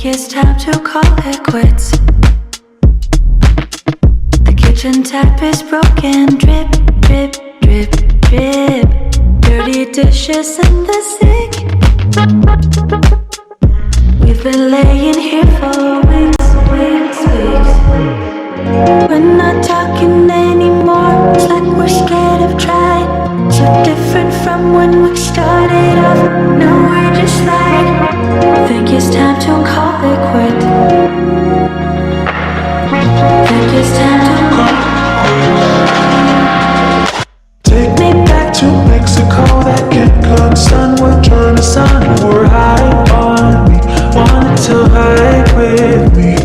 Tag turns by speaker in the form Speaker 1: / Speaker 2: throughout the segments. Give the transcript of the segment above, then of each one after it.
Speaker 1: it's time to call it quits. The kitchen tap is broken. Drip, drip, drip, drip. Dirty dishes in the sink. We've been laying here for weeks, weeks, weeks. We're not talking anymore. It's like we're scared of trying. So different from when we started off. No, we're just like, think it's time to call it quit. Think it's time to call.
Speaker 2: Take me back to Mexico. That Cancun sun would turn the sun. You were high on me, wanted to hide with me.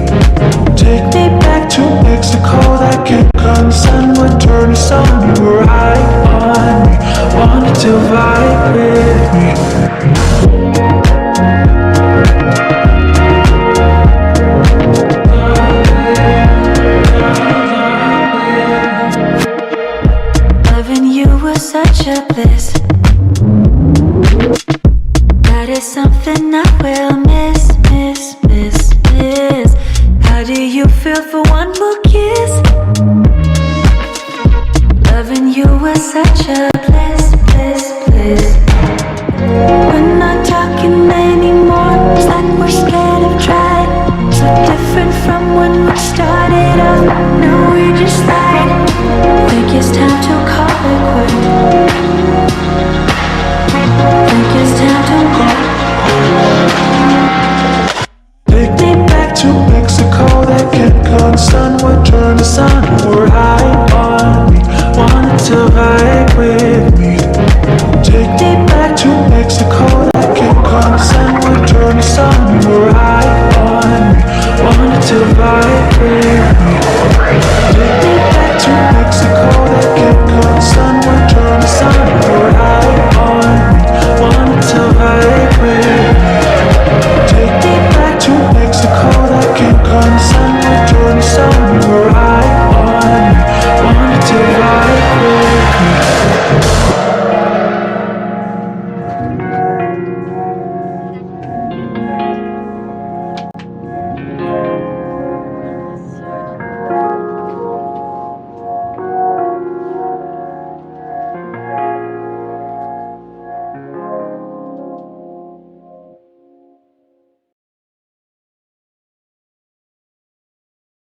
Speaker 2: Take me back to Mexico. That Cancun sun would turn the sun. You were high on me, wanted to vibe with me.
Speaker 1: Loving you was such a bliss. That is something I will miss, miss, miss, miss. How do you feel for one more kiss? Loving you was such a bliss, bliss, bliss. We're not talking anymore. It's like we're scared of trying. So different from when we started off. No, we're just like, think it's time to call it quit. Think it's time to call.
Speaker 2: Take me back to Mexico. That Cancun sun would turn the sun. You were high on me, wanted to vibe with me. Take me back to Mexico. That Cancun sun would turn the sun. You were high on me, wanted to vibe with me.